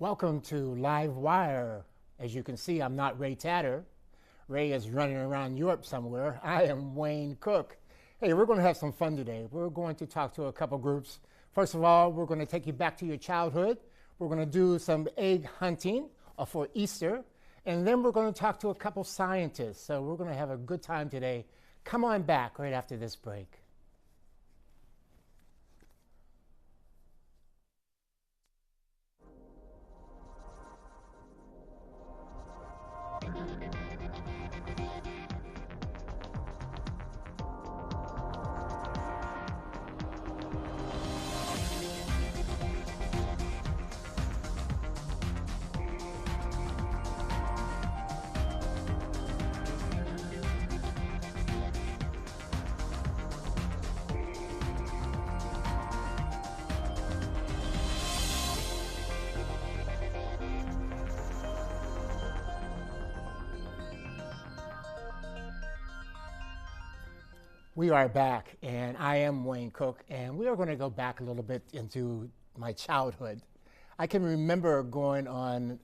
Welcome to LiveWire. As you can see, I'm not Ray Tatter. Ray is running around Europe somewhere. I am Wayne Cook. Hey, we're going to have some fun today. We're going to talk to a couple groups. First of all, we're going to take you back to your childhood. We're going to do some egg hunting for Easter. And then we're going to talk to a couple scientists. So we're going to have a good time today. Come on back right after this break. We are back, and I am Wayne Cook, and we are going to go back a little bit into my childhood. I can remember going on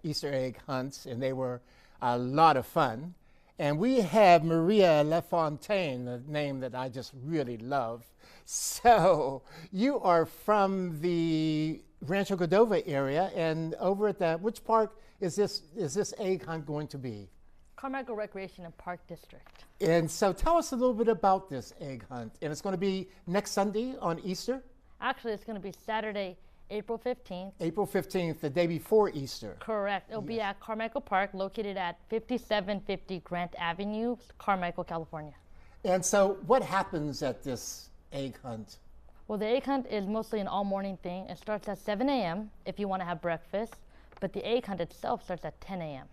Easter egg hunts, and they were a lot of fun. And we have Maria LaFontaine, the name that I just really love. So you are from the Rancho Cordova area, and over at that, which park is this egg hunt going to be? Carmichael Recreation and Park District. And so tell us a little bit about this egg hunt. And it's going to be next Sunday on Easter? Actually, it's going to be Saturday, April 15th. April 15th, the day before Easter. Correct. It'll be at Carmichael Park, located at 5750 Grant Avenue, Carmichael, California. And so what happens at this egg hunt? Well, the egg hunt is mostly an all-morning thing. It starts at 7 a.m. if you want to have breakfast, but the egg hunt itself starts at 10 a.m.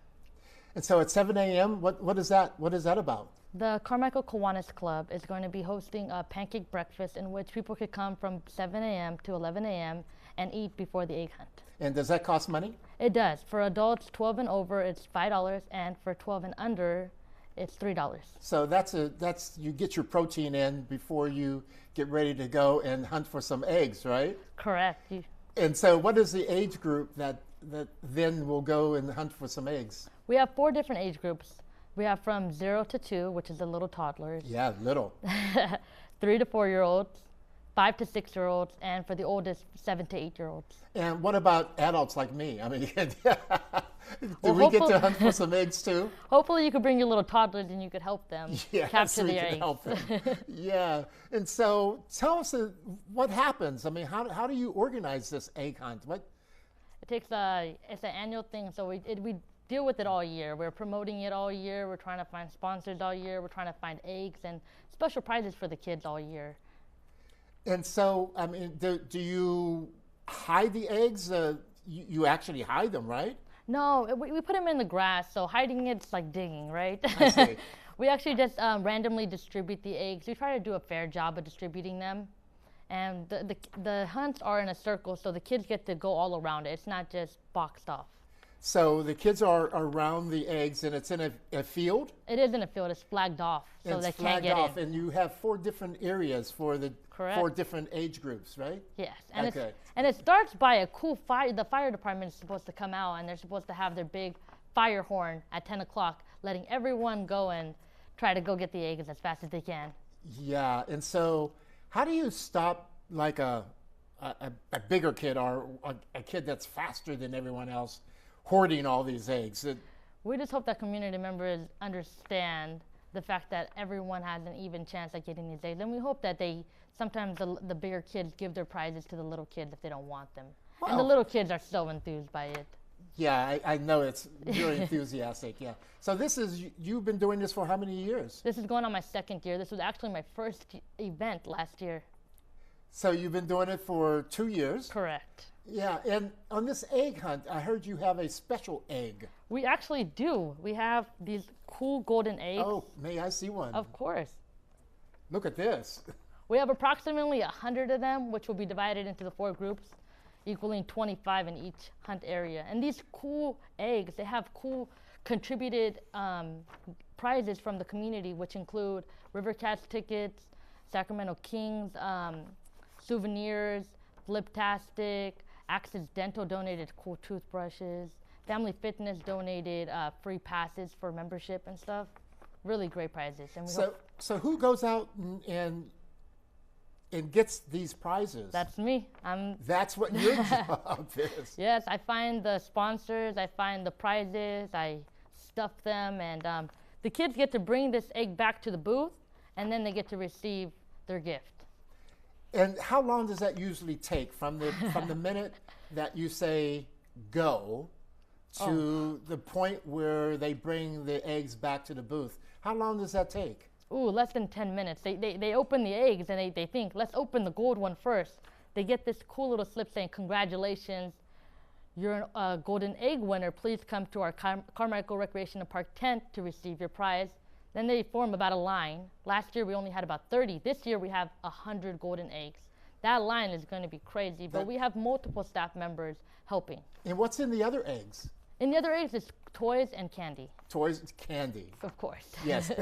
And so at 7 a.m., what is that about? The Carmichael Kiwanis Club is going to be hosting a pancake breakfast in which people could come from 7 a.m. to 11 a.m. and eat before the egg hunt. And does that cost money? It does. For adults 12 and over, it's $5, and for 12 and under, it's $3. So that's you get your protein in before you get ready to go and hunt for some eggs, right? Correct. And so what is the age group that then will go and hunt for some eggs? We have 4 different age groups. We have from 0 to 2, which is the little toddlers. Yeah, little. 3 to 4-year-olds, 5 to 6-year-olds, and for the oldest, 7 to 8-year-olds. And what about adults like me? I mean, do we get to hunt for some eggs too? Hopefully you could bring your little toddlers and you could help them capture the eggs. Help them. Yeah. And so tell us what happens. I mean, how do you organize this egg hunt? It takes it's an annual thing, so we deal with it all year. We're promoting it all year. We're trying to find sponsors all year. We're trying to find eggs and special prizes for the kids all year. And so, I mean, do you hide the eggs? You actually hide them, right? No, we put them in the grass, so hiding it's like digging, right? I see. We actually just randomly distribute the eggs. We try to do a fair job of distributing them. And the hunts are in a circle, so the kids get to go all around it. It's not just boxed off. So the kids are around the eggs, and it's in a field? It is in a field. It's flagged off, so they can't get in. And you have 4 different areas for the Correct. 4 different age groups, right? Yes, and okay. it starts by a cool fire. The fire department is supposed to come out, and they're supposed to have their big fire horn at 10 o'clock, letting everyone go and try to go get the eggs as fast as they can. Yeah, and so how do you stop like a bigger kid or a kid that's faster than everyone else hoarding all these eggs? We just hope that community members understand the fact that everyone has an even chance at getting these eggs. And we hope that sometimes the bigger kids give their prizes to the little kids if they don't want them. Well, and the little kids are so enthused by it. Yeah, I know it's really enthusiastic, yeah. So you've been doing this for how many years? This is going on my 2nd year. This was actually my first event last year. So you've been doing it for 2 years? Correct. Yeah, and on this egg hunt, I heard you have a special egg. We actually do. We have these cool golden eggs. Oh, may I see one? Of course. Look at this. We have approximately 100 of them, which will be divided into the 4 groups, equaling 25 in each hunt area. And these cool eggs, they have cool contributed prizes from the community, which include River Cats tickets, Sacramento Kings, souvenirs, Fliptastic, Access Dental donated cool toothbrushes. Family Fitness donated free passes for membership and stuff. Really great prizes. And so who goes out and gets these prizes? That's me. That's what your job is. Yes, I find the sponsors, I find the prizes, I stuff them, and the kids get to bring this egg back to the booth, and then they get to receive their gift. And how long does that usually take from the minute that you say go to the point where they bring the eggs back to the booth? How long does that take? Ooh, less than 10 minutes. They open the eggs and they think, let's open the gold one first. They get this cool little slip saying, congratulations, you're a golden egg winner. Please come to our Carmichael Recreation Park tent to receive your prize. Then they form about a line. Last year we only had about 30. This year we have 100 golden eggs. That line is going to be crazy, but we have multiple staff members helping. And what's in the other eggs? In the other eggs is toys and candy. Toys, candy. Of course. Yes.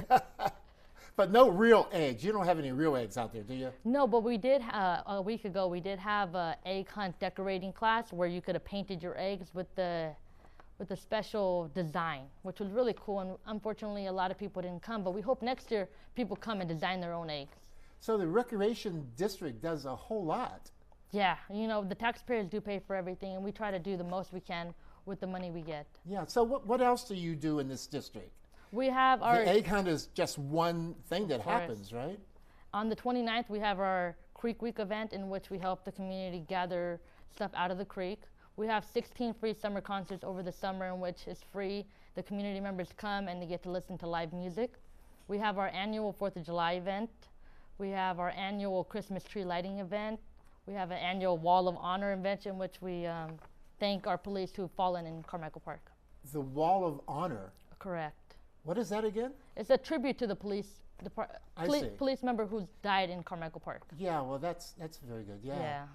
But no real eggs. You don't have any real eggs out there, do you? No, but we did, a week ago, we did have an egg hunt decorating class where you could have painted your eggs with the special design, which was really cool. And unfortunately, a lot of people didn't come, but we hope next year people come and design their own eggs. So the recreation district does a whole lot. Yeah, the taxpayers do pay for everything, and we try to do the most we can with the money we get. Yeah, so what else do you do in this district? We have our... The egg hunt is just one thing that happens, right? On the 29th, we have our Creek Week event in which we help the community gather stuff out of the creek. We have 16 free summer concerts over the summer in which is free. The community members come and they get to listen to live music. We have our annual 4th of July event. We have our annual Christmas tree lighting event. We have an annual Wall of Honor event in which we thank our police who have fallen in Carmichael Park. The Wall of Honor? Correct. What is that again? It's a tribute to the police member who's died in Carmichael Park. Yeah, well, that's very good. Yeah.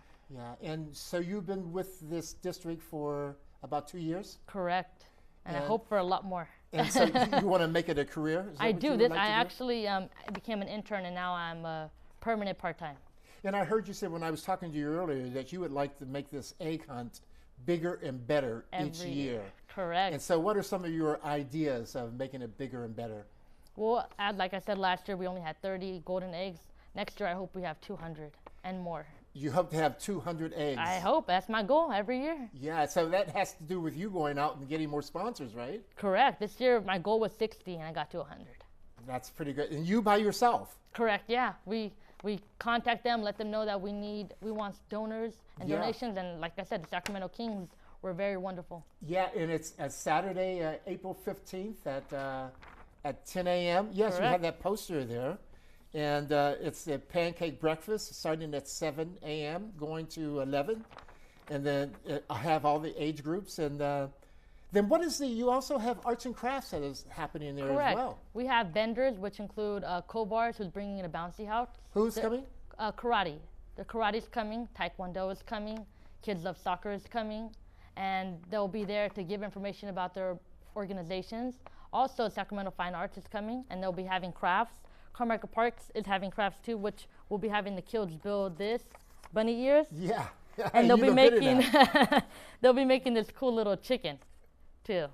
And so you've been with this district for about 2 years? Correct. And I hope for a lot more. And so you want to make it a career? I do. I actually became an intern, and now I'm a permanent part-time. And I heard you say when I was talking to you earlier that you would like to make this egg hunt bigger and better each year. Correct. And so what are some of your ideas of making it bigger and better? Well, like I said, last year we only had 30 golden eggs. Next year I hope we have 200 and more. You hope to have 200 eggs? I hope. That's my goal every year. Yeah, so that has to do with you going out and getting more sponsors, right? Correct. This year my goal was 60 and I got to 100. That's pretty good. And you by yourself? Correct, yeah. We contact them, let them know that we want donors and donations, and like I said, the Sacramento Kings were very wonderful. Yeah, and it's Saturday, April 15th at 10 a.m. Yes, Correct. We have that poster there. And it's the pancake breakfast starting at 7 a.m. going to 11. And then I have all the age groups. And then you also have arts and crafts that is happening there Correct. As well. We have vendors, which include Kobars, who's bringing in a bouncy house. Who's coming? Karate. The karate's coming, Taekwondo is coming, Kids Love Soccer is coming, and they'll be there to give information about their organizations. Also, Sacramento Fine Arts is coming, and they'll be having crafts. Carmichael Parks is having crafts too, which we'll be having the kids build this bunny ears. Yeah. And they'll be making this cool little chicken too.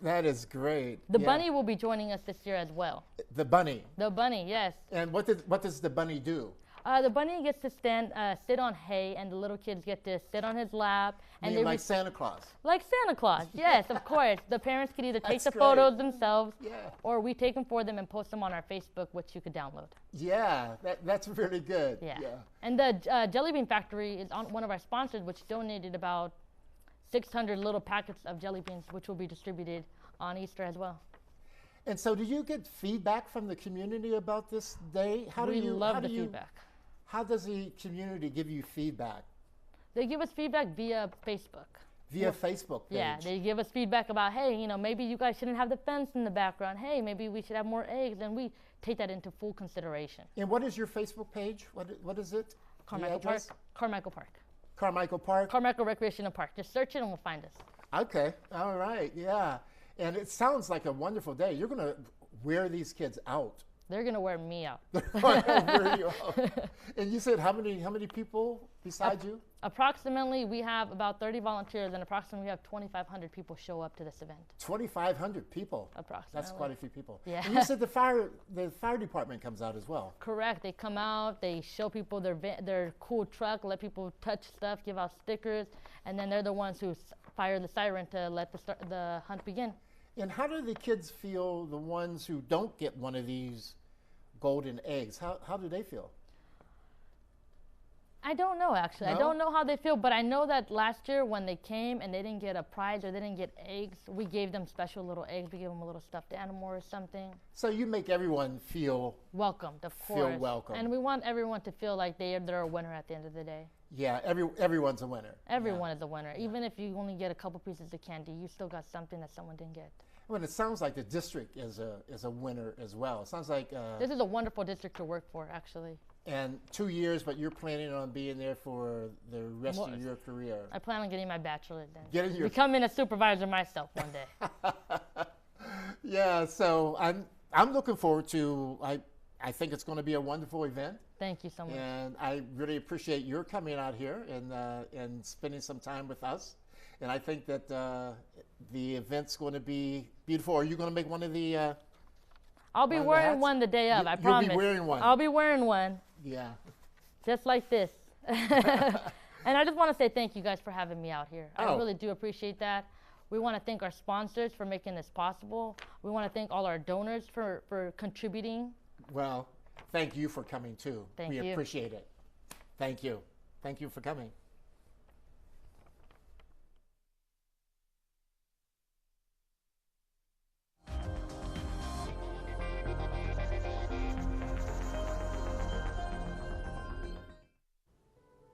That is great. The bunny will be joining us this year as well. The bunny? The bunny, yes. And what does the bunny do? The bunny gets to sit on hay, and the little kids get to sit on his lap. And like Santa Claus? Like Santa Claus, yes, of course. The parents could either take the photos themselves, yeah, or we take them for them and post them on our Facebook, which you could download. Yeah, that's really good. Yeah. And the Jelly Bean Factory is one of our sponsors, which donated about 600 little packets of jelly beans, which will be distributed on Easter as well. And so do you get feedback from the community about this day? We love the feedback. How does the community give you feedback? They give us feedback via Facebook. Via Facebook page? Yeah, they give us feedback about, hey, maybe you guys shouldn't have the fence in the background. Hey, maybe we should have more eggs, and we take that into full consideration. And what is your Facebook page? What is it? Carmichael Park. Carmichael Park. Carmichael Park? Carmichael Recreation Park. Just search it and we'll find us. Okay, all right, yeah. And it sounds like a wonderful day. You're going to wear these kids out. They're going to wear me out. They're going to wear you out. And you said how many people beside you? Approximately, we have about 30 volunteers, and approximately we have 2,500 people show up to this event. 2,500 people. Approximately. That's quite a few people. Yeah. And you said the fire department comes out as well. Correct. They come out, they show people their cool truck, let people touch stuff, give out stickers, and then they're the ones who fire the siren to let the hunt begin. And how do the kids feel, the ones who don't get one of these golden eggs? How do they feel? I don't know, actually. No? I don't know how they feel, but I know that last year when they came and they didn't get a prize or they didn't get eggs, we gave them special little eggs. We gave them a little stuffed animal or something. So you make everyone feel welcomed, of course. Feel welcome. And we want everyone to feel like they're a winner at the end of the day. Yeah, everyone's a winner. Everyone is a winner. Even if you only get a couple pieces of candy, you still got something that someone didn't get. Well, it sounds like the district is a winner as well. It sounds like this is a wonderful district to work for, actually. And 2 years, but you're planning on being there for the rest of your career. I plan on getting my bachelor's then. Becoming a supervisor myself one day. Yeah, so I'm looking forward to. I think it's going to be a wonderful event. Thank you so much. And I really appreciate your coming out here and spending some time with us. And I think that the event's going to be beautiful. Are you going to make one of the? I'll be wearing one the day of. I promise. You'll be wearing one. I'll be wearing one. Yeah. Just like this. And I just want to say thank you guys for having me out here. I really do appreciate that. We want to thank our sponsors for making this possible. We want to thank all our donors for contributing. Well, thank you for coming too. Thank you. We appreciate it. Thank you. Thank you for coming.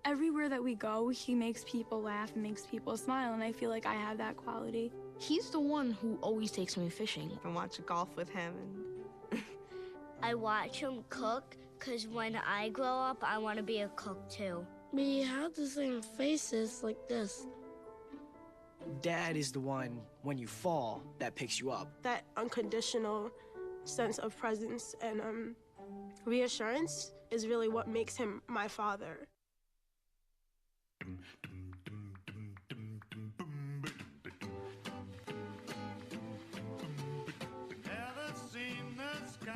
Everywhere that we go, he makes people laugh and makes people smile, and I feel like I have that quality. He's the one who always takes me fishing. And watch golf with him. I watch him cook, because when I grow up, I want to be a cook too. We have the same faces like this. Dad is the one, when you fall, that picks you up. That unconditional sense of presence and reassurance is really what makes him my father.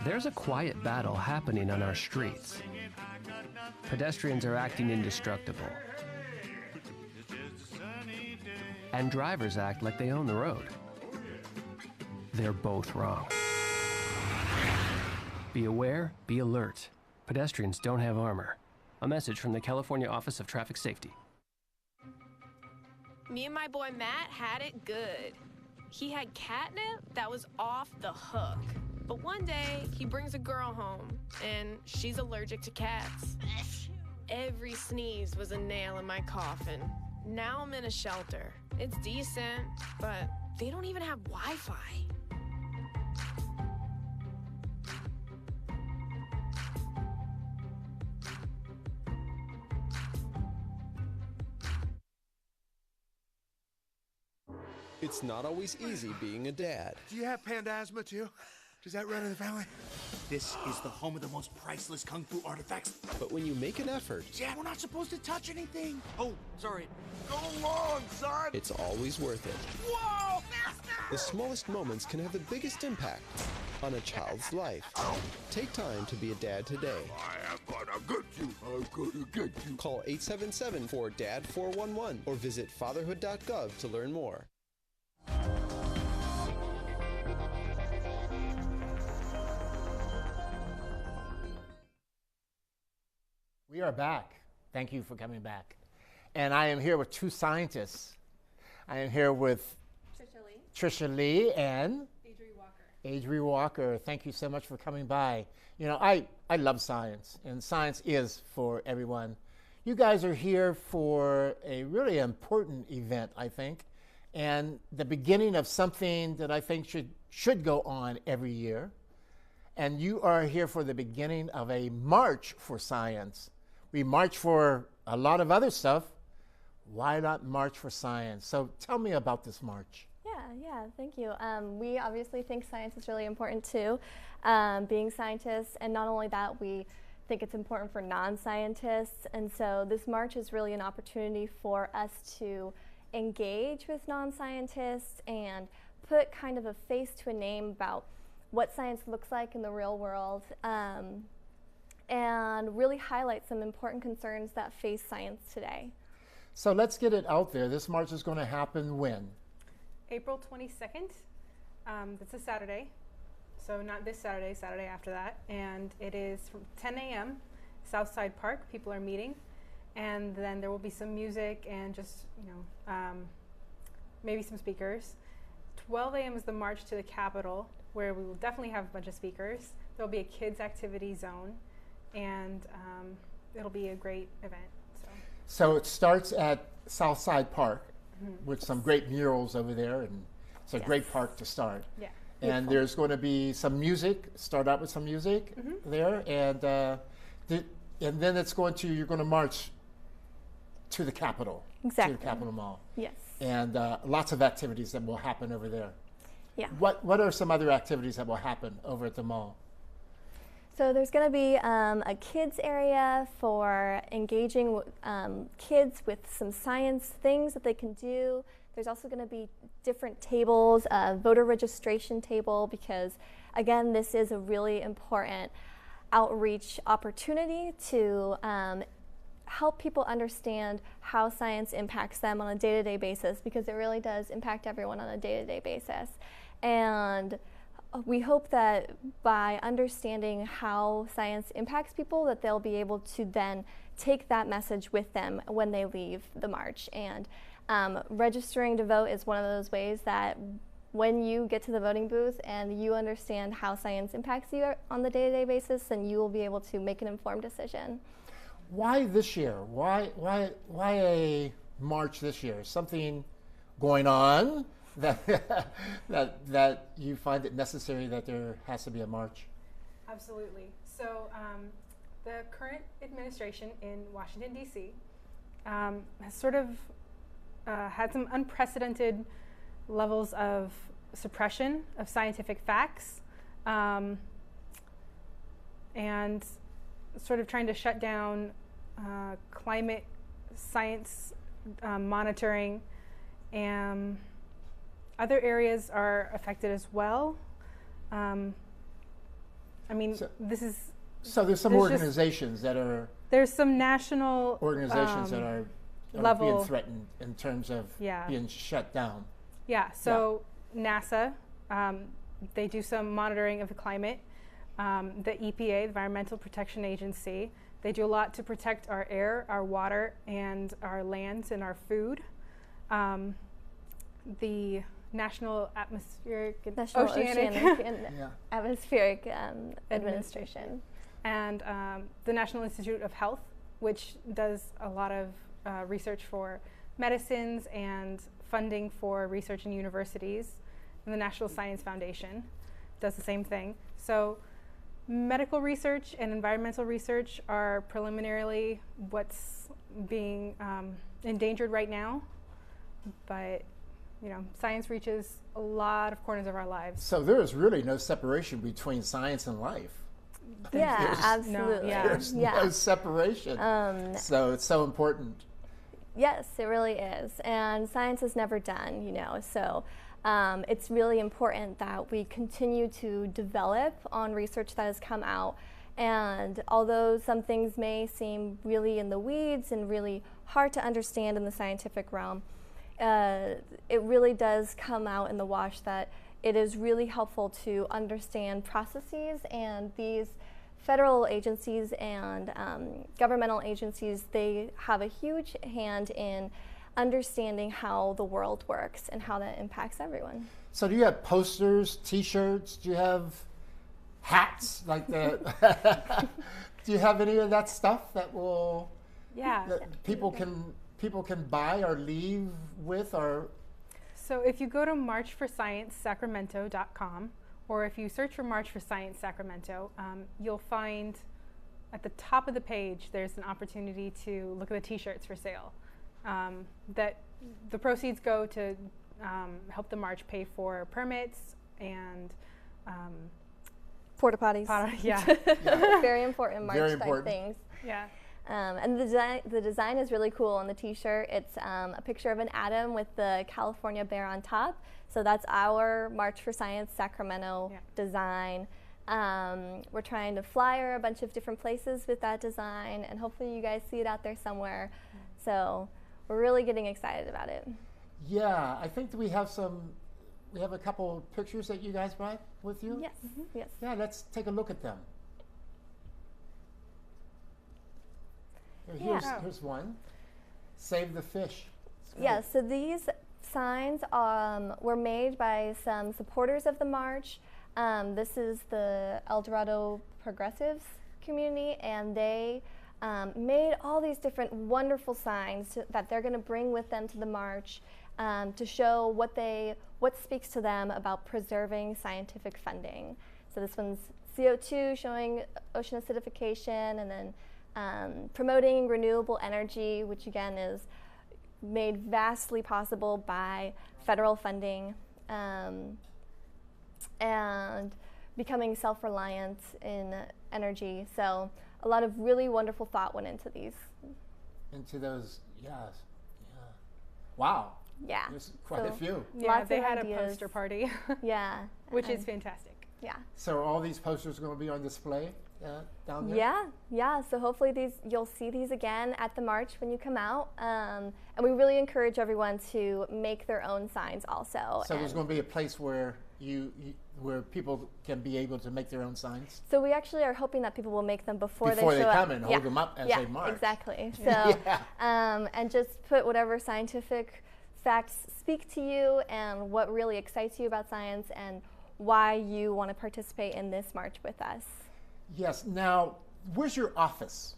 There's a quiet battle happening on our streets. Pedestrians are acting indestructible. And drivers act like they own the road. They're both wrong. Be aware, be alert. Pedestrians don't have armor. A message from the California Office of Traffic Safety. Me and my boy Matt had it good. He had catnip that was off the hook. But one day, he brings a girl home, and she's allergic to cats. Every sneeze was a nail in my coffin. Now I'm in a shelter. It's decent, but they don't even have Wi-Fi. It's not always easy being a dad. Do you have panda asthma too? Does that run in the family? This is the home of the most priceless kung fu artifacts. But when you make an effort... Dad, we're not supposed to touch anything. Oh, sorry. Go long, son! It's always worth it. Whoa! The smallest moments can have the biggest impact on a child's life. Take time to be a dad today. I am gonna get you. I'm gonna get you. Call 877-4DAD-411 or visit fatherhood.gov to learn more. We are back. Thank you for coming back. And I am here with two scientists. I am here with Trisha Lee and Adri Walker. Thank you so much for coming by. You know, I love science, and science is for everyone. You guys are here for a really important event, I think, and the beginning of something that I think should go on every year. And you are here for the beginning of a march for science. We march for a lot of other stuff. Why not march for science? So tell me about this march. Yeah, thank you. We obviously think science is really important too, being scientists, and not only that, we think it's important for non-scientists. And so this march is really an opportunity for us to engage with non-scientists and put kind of a face to a name about what science looks like in the real world, and really highlight some important concerns that face science today. So let's get it out there. This march is going to happen when? April 22nd. That's a Saturday. So not this Saturday, Saturday after that. And it is from 10 a.m., Southside Park. People are meeting. And then there will be some music and just, maybe some speakers. 12 a.m. is the march to the Capitol, where we will definitely have a bunch of speakers. There will be a kids activity zone, and it'll be a great event. So it starts at Southside Park with some great murals over there, and it's a great park to start. Yeah. And there's going to be some music, start out with some music there, and then it's you're going to march to the Capitol, exactly. to the Capitol Mall. Yes. And lots of activities that will happen over there. Yeah. What are some other activities that will happen over at the mall? So there's going to be a kids area for engaging kids with some science things that they can do. There's also going to be different tables, a voter registration table, because again, this is a really important outreach opportunity to help people understand how science impacts them on a day-to-day basis, because it really does impact everyone on a day-to-day basis. And we hope that by understanding how science impacts people, that they'll be able to then take that message with them when they leave the march. And registering to vote is one of those ways that when you get to the voting booth and you understand how science impacts you on the day-to-day basis, then you will be able to make an informed decision. Why this year? Why a march this year? Something going on that you find it necessary that there has to be a march? Absolutely. So the current administration in Washington, D.C. Has sort of had some unprecedented levels of suppression of scientific facts, and sort of trying to shut down climate science monitoring, and other areas are affected as well. So there's some organizations that are... There's some national... organizations that are being threatened in terms of being shut down. Yeah, so NASA, they do some monitoring of the climate. The EPA, the Environmental Protection Agency, they do a lot to protect our air, our water, and our lands and our food. The National Oceanic Atmospheric Administration. And the National Institute of Health, which does a lot of research for medicines and funding for research in universities. And the National Science Foundation does the same thing. So medical research and environmental research are preliminarily what's being endangered right now. But science reaches a lot of corners of our lives. So there is really no separation between science and life. Absolutely. There's no separation. So it's so important. Yes, it really is. And science is never done, so it's really important that we continue to develop on research that has come out. And although some things may seem really in the weeds and really hard to understand in the scientific realm, it really does come out in the wash that it is really helpful to understand processes, and these federal agencies and governmental agencies, they have a huge hand in understanding how the world works and how that impacts everyone. So do you have posters, T-shirts? Do you have hats like that? Do you have any of that stuff that will that people can buy or leave with? Or so if you go to marchforsciencesacramento.com, or if you search for March for Science Sacramento, you'll find at the top of the page there's an opportunity to look at the T-shirts for sale. That the proceeds go to help the march pay for permits and Porta potties. Yeah. Very important Very March important. type things. Yeah. And the design is really cool on the t-shirt. It's a picture of an atom with the California bear on top. So that's our March for Science Sacramento design. We're trying to flyer a bunch of different places with that design, and hopefully you guys see it out there somewhere. So we're really getting excited about it. Yeah, I think we have a couple pictures that you guys brought with you. Yes, yes. Yeah, let's take a look at them. Here's one. Save the fish. Yeah, so these signs were made by some supporters of the march. This is the El Dorado Progressives community, and they made all these different wonderful signs that they're going to bring with them to the march to show what speaks to them about preserving scientific funding. So this one's CO2 showing ocean acidification, and then promoting renewable energy, which again is made vastly possible by federal funding, and becoming self-reliant in energy. So a lot of really wonderful thought went into these. Into those, yes. Yeah. Wow. Yeah. There's quite a few. Yeah, they had a poster party. Yeah. Which is fantastic. Yeah. So are all these posters going to be on display down there? Yeah. So hopefully you'll see these again at the march when you come out. And we really encourage everyone to make their own signs also. So there's going to be a place where where people can be able to make their own signs? So we actually are hoping that people will make them before they show come up. and hold them up as they march. Exactly. So and just put whatever scientific facts speak to you and what really excites you about science and why you want to participate in this march with us. Yes. Now, where's your office?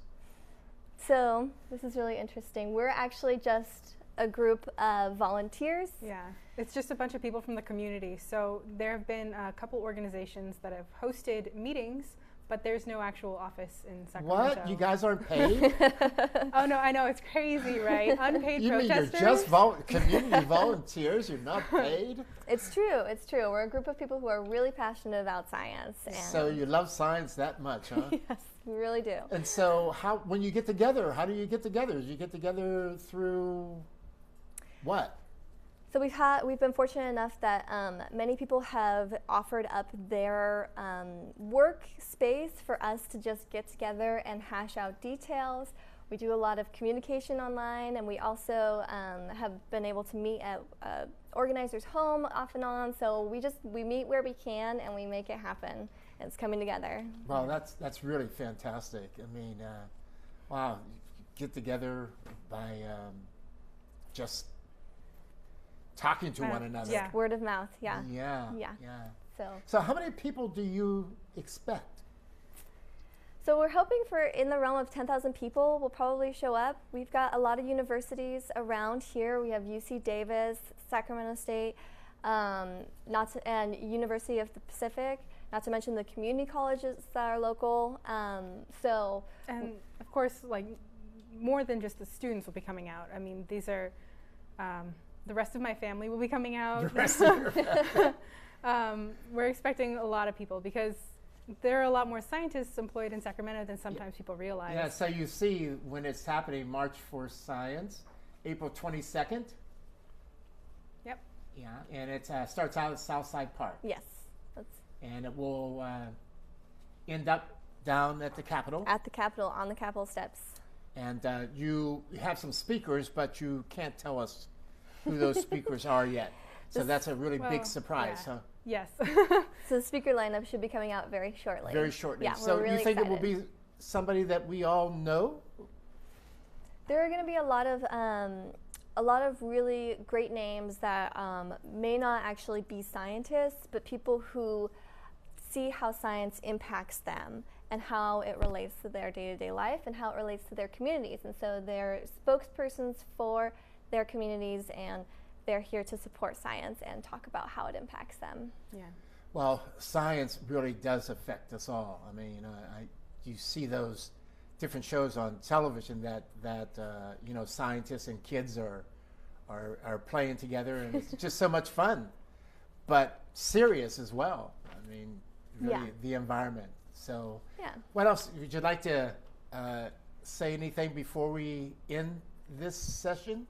So this is really interesting. We're actually just a group of volunteers. Yeah, it's just a bunch of people from the community. So there have been a couple organizations that have hosted meetings, but there's no actual office in Sacramento. What? You guys aren't paid? Oh no, I know, it's crazy, right? Unpaid you protesters. You mean you're just community volunteers? You're not paid? It's true. It's true. We're a group of people who are really passionate about science. And so you love science that much, huh? Yes, we really do. And so when you get together, how do you get together? Do you get together through what? So we've been fortunate enough that many people have offered up their work space for us to just get together and hash out details. We do a lot of communication online, and we also have been able to meet at organizers' home off and on. So we meet where we can and we make it happen. It's coming together. Well, that's really fantastic. I mean, wow, get together by just talking to one another. Yeah. Word of mouth, yeah. Yeah. So how many people do you expect? So we're hoping for in the realm of 10,000 people will probably show up. We've got a lot of universities around here. We have UC Davis, Sacramento State, and University of the Pacific, not to mention the community colleges that are local. And of course, like more than just the students will be coming out. I mean, these are the rest of my family will be coming out. The rest of your family. We're expecting a lot of people because there are a lot more scientists employed in Sacramento than sometimes people realize. Yeah, so you see when it's happening, March for Science, April 22nd. Yep. Yeah, and it starts out at Southside Park. Yes. And it will end up down at the Capitol. At the Capitol, on the Capitol steps. And you have some speakers, but you can't tell us who those speakers are yet. So that's a really big surprise, huh? Yes. So the speaker lineup should be coming out very shortly. Very shortly. Yeah, so we're really you think excited. it will be somebody that we all know? There are going to be a lot of really great names that may not actually be scientists, but people who see how science impacts them and how it relates to their day-to-day life and how it relates to their communities. And so they're spokespersons for their communities, and they're here to support science and talk about how it impacts them. Yeah. Well, science really does affect us all. I mean, you see those different shows on television that scientists and kids are playing together, and it's just so much fun, but serious as well. I mean, really the environment. So Yeah. what else? Would you like to say anything before we end this session?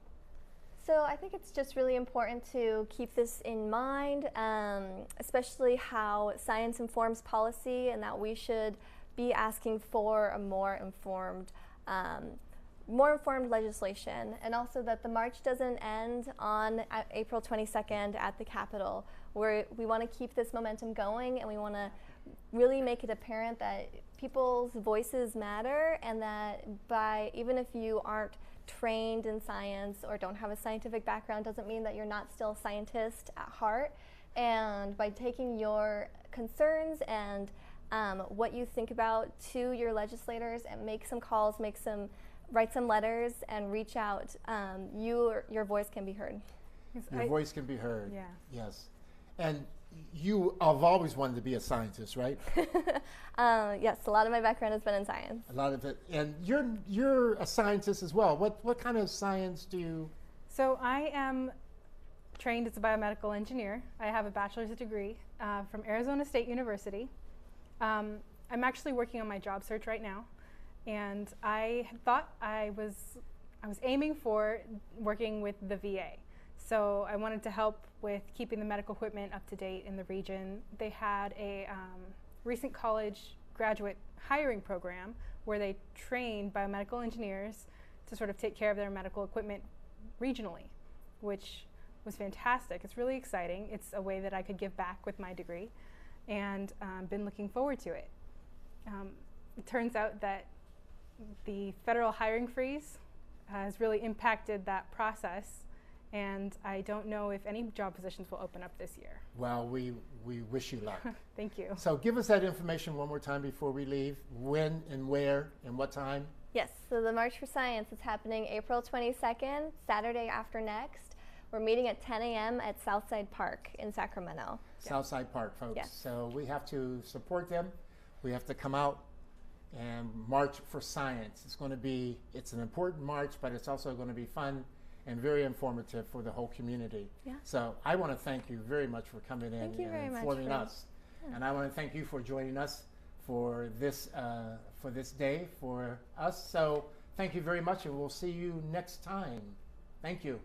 So I think it's just really important to keep this in mind, especially how science informs policy, and that we should be asking for a more informed legislation, and also that the march doesn't end on April 22nd at the Capitol. We want to keep this momentum going, and we want to really make it apparent that people's voices matter, and that even if you aren't trained in science or don't have a scientific background, doesn't mean that you're not still a scientist at heart. And by taking your concerns and what you think about to your legislators and make some calls, write some letters and reach out, your voice can be heard. Your voice can be heard. Yeah. Yes. And you have always wanted to be a scientist, right? Yes, a lot of my background has been in science. A lot of it. And you're a scientist as well. What kind of science do you? So I am trained as a biomedical engineer. I have a bachelor's degree from Arizona State University. I'm actually working on my job search right now, and I thought I was aiming for working with the VA. So I wanted to help with keeping the medical equipment up to date in the region. They had a recent college graduate hiring program where they trained biomedical engineers to sort of take care of their medical equipment regionally, which was fantastic. It's really exciting. It's a way that I could give back with my degree, and been looking forward to it. It turns out that the federal hiring freeze has really impacted that process, and I don't know if any job positions will open up this year. Well, we wish you luck. Thank you. So give us that information one more time before we leave. When and where and what time? Yes, so the March for Science is happening April 22nd, Saturday after next. We're meeting at 10 a.m. at Southside Park in Sacramento. Southside Park, folks. Yes. So we have to support them. We have to come out and march for science. It's an important march, but it's also going to be fun and very informative for the whole community. Yeah. So I want to thank you very much for coming in and informing us. Yeah. And I want to thank you for joining us for this day for us. So thank you very much, and we'll see you next time. Thank you.